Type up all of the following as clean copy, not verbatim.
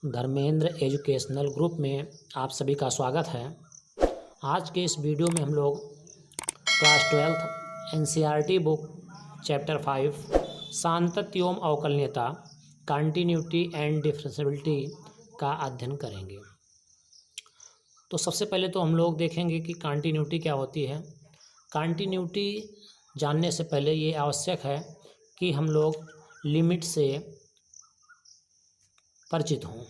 Dharmendra educational group में आप सभी का स्वागत है। आज के इस वीडियो में हम लोग class 12th NCERT book chapter 5 सांतत्य एवं अवकलनीयता कंटिन्यूटी एंड डिफरेंशियबिलिटी का अध्ययन करेंगे। तो सबसे पहले तो हम लोग देखेंगे कि कंटिन्यूटी क्या होती है। कंटिन्यूटी जानने से पहले ये आवश्यक है कि हम लोग लिमिट से परिचित हों।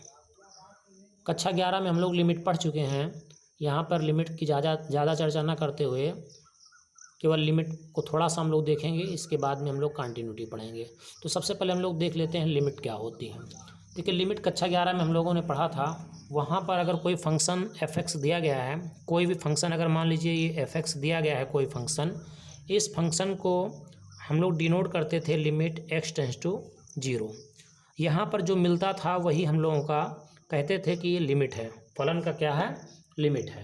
कक्षा 11 में हम लोग लिमिट पढ़ चुके हैं। यहाँ पर लिमिट की ज़्यादा चर्चा न करते हुए केवल लिमिट को थोड़ा सा हम लोग देखेंगे, इसके बाद में हम लोग कंटिन्यूटी पढ़ेंगे। तो सबसे पहले हम लोग देख लेते हैं लिमिट क्या होती है। देखिए, लिमिट कक्षा 11 में हम लोगों ने पढ़ा था। वहाँ पर अगर कोई फंक्शन f(x) दिया गया है, कोई भी फंक्शन अगर मान लीजिए ये f(x) दिया गया है कोई फंक्शन, इस फंक्शन को हम लोग डिनोट करते थे लिमिट x टेंड्स टू 0। यहाँ पर जो मिलता था वही हम लोगों का कहते थे कि ये लिमिट है। फलन का क्या है? लिमिट है।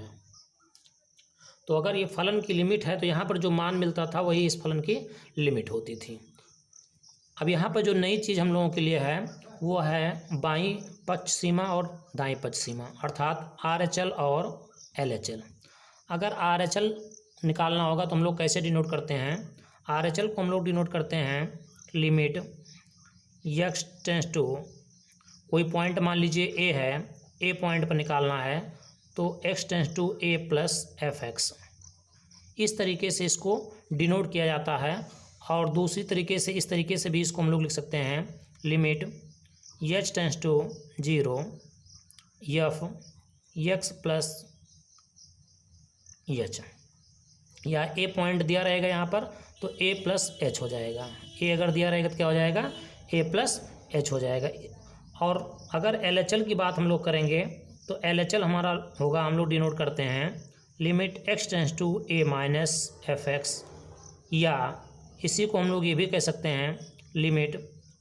तो अगर ये फलन की लिमिट है तो यहाँ पर जो मान मिलता था वही इस फलन की लिमिट होती थी। अब यहाँ पर जो नई चीज़ हम लोगों के लिए है वो है बाईं पक्ष सीमा और दाईं पक्ष सीमा, अर्थात RHL और LHL। अगर RHL निकालना होगा तो हम लोग कैसे डिनोट करते हैं? RHL को हम लोग डिनोट करते हैं लिमिट x टेंड्स टू, कोई पॉइंट मान लीजिए a है, a पॉइंट पर निकालना है तो x tends to a plus f(x), इस तरीके से इसको डिनोट किया जाता है। और दूसरी तरीके से इस तरीके से भी इसको हम लोग लिख सकते हैं limit h tends to 0 f x plus h, या a पॉइंट दिया रहेगा यहाँ पर तो a प्लस h हो जाएगा। a अगर दिया रहेगा तो क्या हो जाएगा? a प्लस h हो जाएगा। और अगर LHL की बात हम लोग करेंगे तो LHL हमारा होगा, हम लोग डिनोट करते हैं limit x tends to a minus f(x), या इसी को हम लोग ये भी कह सकते हैं limit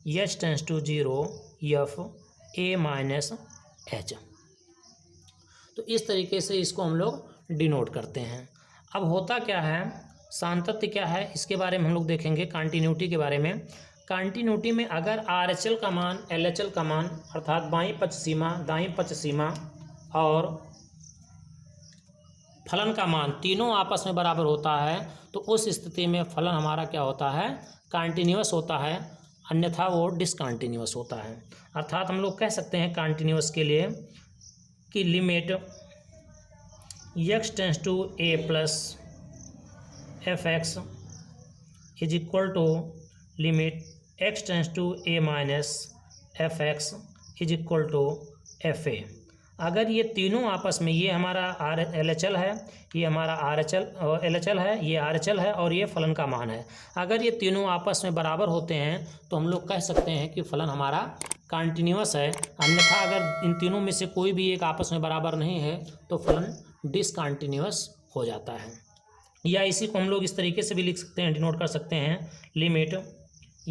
h tends to 0 f a minus h। तो इस तरीके से इसको हम लोग डिनोट करते हैं। अब होता क्या है, सांतत्य क्या है, इसके बारे में हम लोग देखेंगे। कंटिन्यूटी के बारे में, कंटिन्यूटी में अगर RHL का मान LHL का मान अर्थात बाईं पक्ष सीमा दाईं पक्ष सीमा और फलन का मान तीनों आपस में बराबर होता है तो उस स्थिति में फलन हमारा क्या होता है? कंटिन्यूअस होता है, अन्यथा वो डिसकंटिन्यूअस होता है। अर्थात हम लोग कह सकते हैं कंटिन्यूअस के लिए कि limit x tends to a plus f(x) is equal to limit x tends to a minus f(x) is equal to fa। अगर ये तीनों आपस में, ये हमारा LHL है, ये हमारा LHL है, ये RHL है और ये फलन का मान है, अगर ये तीनों आपस में बराबर होते हैं तो हम लोग कह सकते हैं कि फलन हमारा कंटिन्यूअस है। अन्यथा अगर इन तीनों में से कोई भी एक आपस में बराबर नहीं है तो फलन डिसकंटिन्यूअस हो जाता है। या इसी को हम लोग इस तरीके से भी लिख सकते हैं, डिनोट कर सकते हैं limit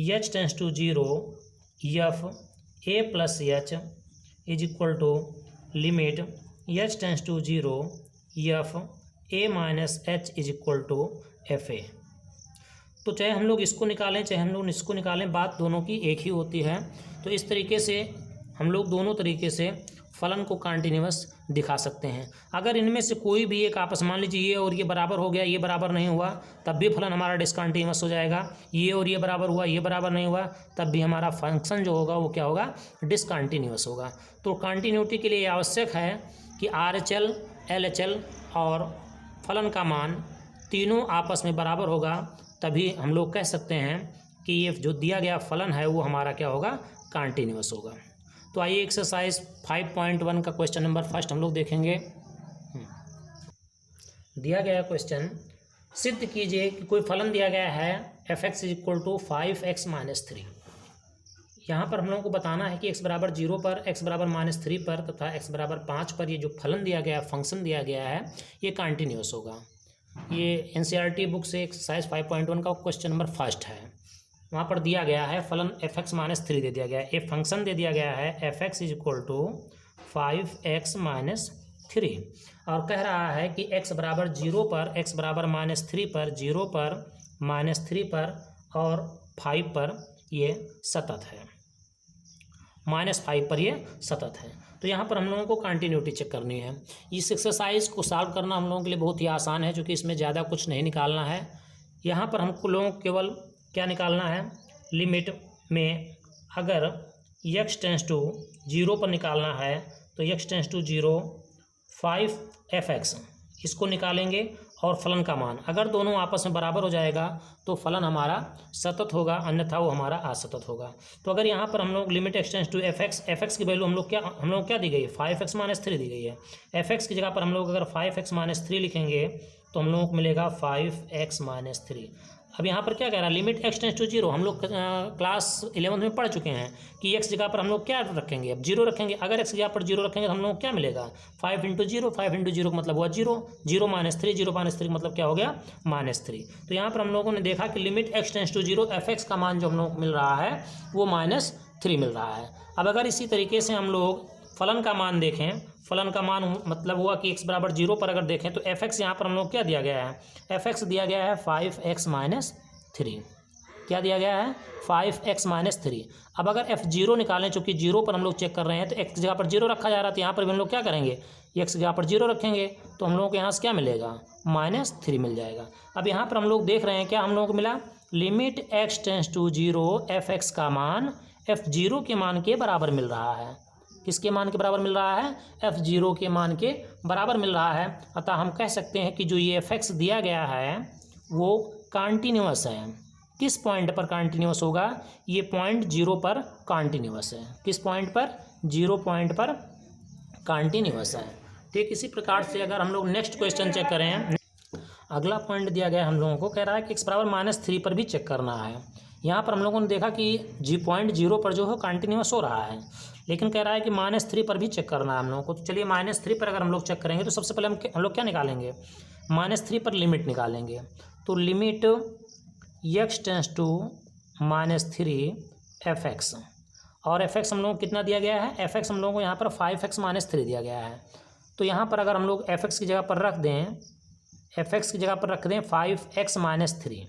h tends to 0 f a plus h is equal to limit h tends to 0 f a minus h is equal to fa। तो चाहे हम लोग इसको निकालें चाहे हम लोग इसको निकालें, बात दोनों की एक ही होती है। तो इस तरीके से हम लोग दोनों तरीके से फलन को कंटिन्यूअस दिखा सकते हैं। अगर इनमें से कोई भी एक आपस, मान लीजिए ये और ये बराबर हो गया, ये बराबर नहीं हुआ, तब भी फलन हमारा डिसकंटिन्यूअस हो जाएगा। ये और ये बराबर हुआ, ये बराबर नहीं हुआ, तब भी हमारा फंक्शन जो होगा वो क्या होगा? डिसकंटिन्यूअस होगा। तो कंटिन्यूटी के लिए आवश्यक है कि RHL LHL और फलन का मान तीनों आपस में बराबर होगा, तभी हम लोग कह सकते हैं कि ये जो दिया गया फलन है वो हमारा क्या होगा? कंटिन्यूअस होगा। तो आइए एक्सरसाइज 5.1 का क्वेश्चन नंबर फर्स्ट हम लोग देखेंगे। दिया गया क्वेश्चन, सिद्ध कीजिए कि कोई फलन दिया गया है f(x) is equal to 5x minus 3। यहाँ पर हम लोगों को बताना है कि x बराबर 0 पर, x बराबर -3 पर तथा x बराबर 5 पर ये जो फलन दिया गया, फंक्शन दिया गया है, ये कंटिन्यूअस होगा। ये NCERT बुक से एक्सरसाइज 5.1 का क्वेश्चन नंबर फर्स्ट है। वहाँ पर दिया गया है फलन f(x माइनस 3) दे दिया गया है, एक फंक्शन दे दिया गया है f(x) is equal to 5x minus 3 और कह रहा है कि x बराबर 0 पर, x बराबर -3 पर, 0 पर, -3 पर और 5 पर ये सतत है। -5 पर ये सतत है। तो यहाँ पर हम लोगों को कंटिन्यूटी चेक करनी है। इस एक्सरसाइज को सॉल्व करना हम लोगों के लिए बहुत ही आसान है, क्योंकि इसमें ज़्यादा कुछ नहीं निकालना है। यहाँ पर हमको लोगों को केवल क्या निकालना है, लिमिट में अगर x टेंस टू 0 पर निकालना है तो x टेंस टू 0 5f(x) इसको निकालेंगे, और फलन का मान अगर दोनों आपस में बराबर हो जाएगा तो फलन हमारा सतत होगा, अन्यथा वो हमारा असतत होगा। तो अगर यहाँ पर हम लोग limit x tends to f(x) की वैल्यू हम लोग क्या दी गई है, 5x-3 दी गई है। f(x) की जगह पर हम लोग अगर 5x-3 लिखेंगे तो हम लोगों को मिलेगा 5x-3। अब यहाँ पर क्या कह रहा है, लिमिट x टेंस टू 0। हम लोग क्लास 11 में पढ़ चुके हैं कि x जगह पर हम लोग क्या रखेंगे, अब 0 रखेंगे। अगर x जगह पर 0 रखेंगे तो हम लोग क्या मिलेगा, 5 × 0, 5 × 0 का मतलब हुआ 0, 0 - 3, 0 - 3 का मतलब क्या हो गया, -3। तो यहाँ पर हम लोगों ने देखा कि limit x tends to 0 f(x) का मान जो हम लोग को मिल रहा है वो -3 मिल रहा है। अब अगर इसी तरीके से हम लोग फलन का मान देखें, फलन का मान मतलब हुआ कि x बराबर 0 पर अगर देखें तो f(x) यहाँ पर हम लोग क्या दिया गया है, f(x) दिया गया है 5x-3। क्या दिया गया है, 5x-3। अब अगर f0 निकालें, चूँकि 0 पर हम लोग चेक कर रहे हैं तो x जगह पर 0 रखा जा रहा है, तो यहाँ पर भी हम लोग क्या करेंगे, x जगह पर 0 रखेंगे तो हम लोगों को यहाँ से क्या मिलेगा, -3 मिल जाएगा। अब यहाँ पर हम लोग देख रहे हैं क्या हम लोगों को मिला, limit x tends to 0 f(x) का मान f0 के मान के बराबर मिल रहा है। किसके मान के बराबर मिल रहा है, f0 के मान के बराबर मिल रहा है। अतः हम कह सकते हैं कि जो ये f(x) दिया गया है वो कंटिन्यूअस है। किस पॉइंट पर कंटिन्यूअस होगा, ये पॉइंट 0 पर कंटिन्यूअस है। किस पॉइंट पर, 0 पॉइंट पर कंटिन्यूअस है। ठीक इसी प्रकार से अगर हम लोग नेक्स्ट क्वेश्चन चेक करें, अगला पॉइंट दिया गया है हम लोगों को, कह रहा है कि x बराबर -3 पर भी चेक करना है। यहाँ पर हम लोगों ने देखा कि पॉइंट 0 पर जो है कंटिन्यूअस हो रहा है, लेकिन कह रहा है कि -3 पर भी चेक करना है हम लोगों को। तो चलिए -3 पर अगर हम लोग चेक करेंगे तो सबसे पहले हम लोग क्या निकालेंगे, -3 पर लिमिट निकालेंगे। तो limit x tends to -3 f(x), और f(x) हम लोगों को कितना दिया गया है, f(x) हम लोगों को यहाँ पर 5x-3 दिया गया है। तो यहाँ पर अगर हम लोग f(x) की जगह पर रख दें, f(x) की जगह पर रख दें 5x-3,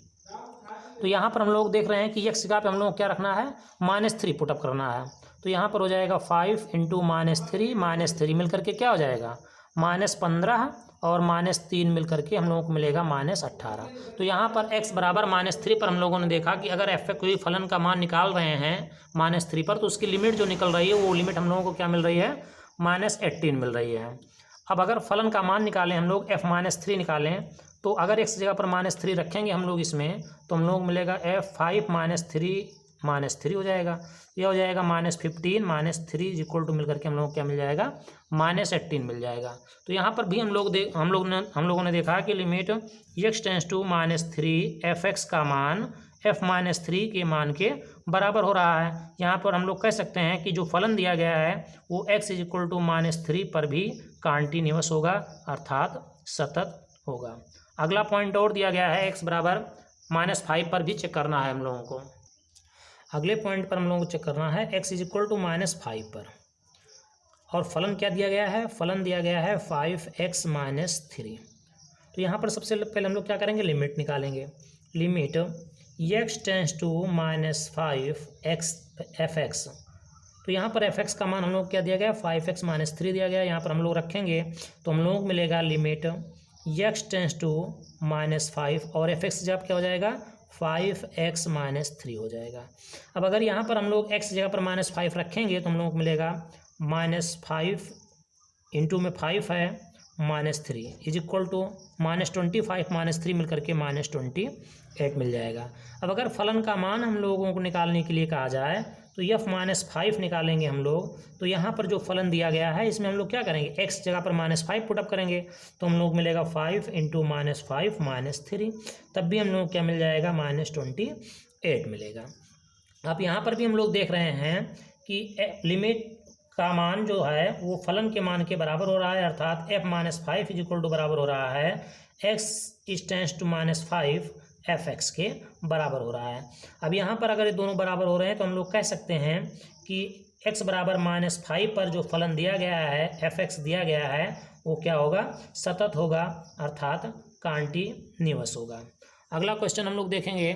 तो यहाँ पर हम लोग देख रहे हैं कि x जगह पे हम लोग क्या रखना है, -3 पुटअप करना है। तो यहाँ पर हो जाएगा 5 × -3 मिलकर के क्या हो जाएगा, -15, और -3 मिलकर के हम लोगों को मिलेगा -18। तो यहाँ पर x बराबर -3 पर हम लोगों ने देखा कि अगर f कोई फलन का मान निकाल रहे हैं -3 पर, तो उसकी लिमिट जो निकल रही है वो लिमिट हम लोगों को क्या मिल रही है, -18 मिल रही है। अब अगर फलन का मान निकालें हम लोग, f-3 निकालें, तो अगर x जगह पर -3 रखेंगे हम लोग इसमें, तो हम लोग मिलेगा f5-3 हो जाएगा। यह हो जाएगा -15 -3 इक्वल टू मिलकर के हम लोग क्या मिल जाएगा, -18 मिल जाएगा। तो यहाँ पर भी हम लोगों ने देखा कि limit x tends to -3 f(x) का मान f-3 के मान के बराबर हो रहा है। यहाँ पर हम लोग कह सकते हैं कि जो फलन दिया गया है वो x इक्वल टू -3 पर भी कंटिन्यूअस होगा, अर्थात सतत होगा। अगला पॉइंट और दिया गया है, x बराबर -5 पर भी चेक करना है हम लोगों को। अगले पॉइंट पर हम लोगों को चेक करना है x इक्वल टू -5 पर, और फलन क्या दिया गया है, फलन दिया गया है 5x-3। तो यहाँ पर सबसे पहले हम लोग क्या करेंगे, लिमिट निकालेंगे। Limit x tends to -5x f(x), तो यहाँ पर f(x) का मान हम लोग क्या दिया गया, 5x-3 दिया गया। यहाँ पर हम लोग रखेंगे तो हम लोग मिलेगा लिमिट x टेंस टू -5, और f(x) जब क्या हो जाएगा, 5x-3 हो जाएगा। अब अगर यहाँ पर हम लोग x जगह पर -5 रखेंगे तो हम लोग को मिलेगा -5 इंटू में 5 है -3 इज इक्वल टू -25 -3 मिलकर के -28 मिल जाएगा। अब अगर फलन का मान हम लोगों को निकालने के लिए कहा जाए तो f-5 निकालेंगे हम लोग। तो यहाँ पर जो फलन दिया गया है इसमें हम लोग क्या करेंगे, x जगह पर -5 पुटअप करेंगे तो हम लोग मिलेगा 5 इंटू -5 -3, तब भी हम लोग क्या मिल जाएगा, -28 मिलेगा। अब यहाँ पर भी हम लोग देख रहे हैं कि लिमिट का मान जो है वो फलन के मान के बराबर हो रहा है, अर्थात f-5 इज इक्वल टू बराबर हो रहा है x is tense to -5 f(x) के बराबर हो रहा है। अब यहाँ पर अगर ये दोनों बराबर हो रहे हैं तो हम लोग कह सकते हैं कि x बराबर -5 पर जो फलन दिया गया है, f(x) दिया गया है, वो क्या होगा, सतत होगा, अर्थात कंटिन्यूअस होगा। अगला क्वेश्चन हम लोग देखेंगे,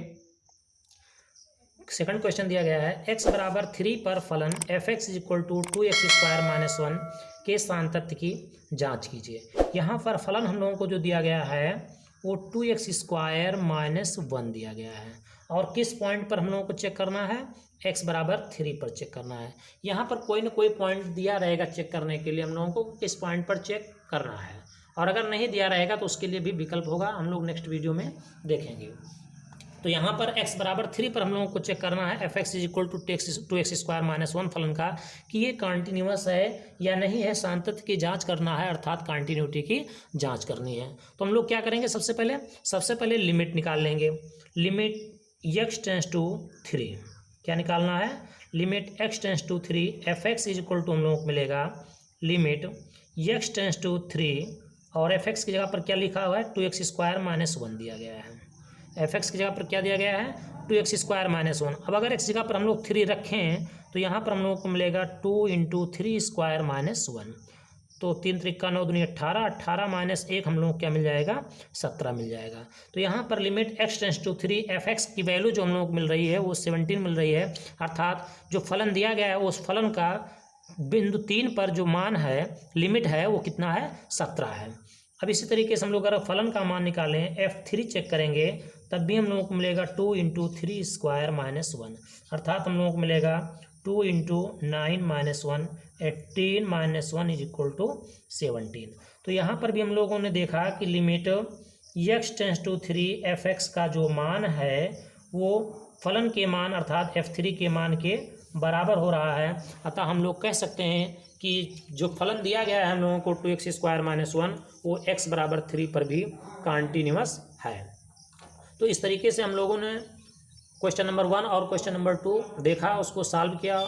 सेकंड क्वेश्चन दिया गया है x बराबर 3 पर फलन f(x) इक्वल टू 2x² - 1 के सांतत्य की जांच कीजिए। यहाँ पर फलन हम लोगों को जो दिया गया है वो 2x² - 1 दिया गया है और किस पॉइंट पर हम लोगों को चेक करना है, x बराबर 3 पर चेक करना है। यहाँ पर कोई ना कोई पॉइंट दिया रहेगा चेक करने के लिए, हम लोगों को किस पॉइंट पर चेक करना है, और अगर नहीं दिया रहेगा तो उसके लिए भी विकल्प होगा, हम लोग नेक्स्ट वीडियो में देखेंगे। तो यहाँ पर x बराबर 3 पर हम लोगों को चेक करना है f(x) इक्वल टू 2x² - 1 फलन का कि ये कॉन्टिन्यूअस है या नहीं है, सांतत्य की जांच करना है, अर्थात कॉन्टिन्यूटी की जांच करनी है। तो हम लोग क्या करेंगे, सबसे पहले लिमिट निकाल लेंगे। लिमिट x टेंस टू 3 क्या निकालना है, limit x tends to 3 f(x) equal to हम लोगों को मिलेगा लिमिट x टेंस टू 3 और f(x) की जगह पर क्या लिखा हुआ है 2x² - 1 दिया गया है। f(x) की जगह पर क्या दिया गया है 2x² - 1। अब अगर x जगह पर हम लोग 3 रखें तो यहाँ पर हम लोग को मिलेगा 2 × 3² - 1, तो 3 त्रिका 9 दूनी 18, 18 - 1 हम लोग क्या मिल जाएगा 17 मिल जाएगा। तो यहाँ पर limit x tends to 3 f(x) की वैल्यू जो हम लोग को मिल रही है वो 17 मिल रही है, अर्थात जो फलन दिया गया है उस फलन का बिंदु 3 पर जो मान है, लिमिट है, वो कितना है 17 है। अब इसी तरीके से हम लोग अगर फलन का मान निकालें f3 चेक करेंगे तब भी हम लोगों को मिलेगा 2 × 3² - 1, अर्थात हम लोगों को मिलेगा 2 × 9 - 1 18 - 1 इक्वल टू 17। तो यहाँ पर भी हम लोगों ने देखा कि limit x tends to 3 f(x) का जो मान है वो फलन के मान अर्थात f3 के मान के बराबर हो रहा है, अतः हम लोग कह सकते हैं कि जो फलन दिया गया है हम लोगों को 2x² - 1 वो x बराबर 3 पर भी कॉन्टिन्यूअस है। तो इस तरीके से हम लोगों ने क्वेश्चन नंबर 1 और क्वेश्चन नंबर 2 देखा, उसको सॉल्व किया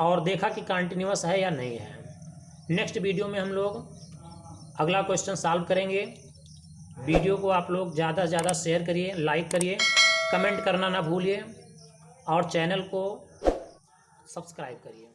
और देखा कि कॉन्टिन्यूअस है या नहीं है। नेक्स्ट वीडियो में हम लोग अगला क्वेश्चन सॉल्व करेंगे। वीडियो को आप लोग ज़्यादा से ज़्यादा शेयर करिए, लाइक करिए, कमेंट करना ना भूलिए और चैनल को सब्सक्राइब करिए।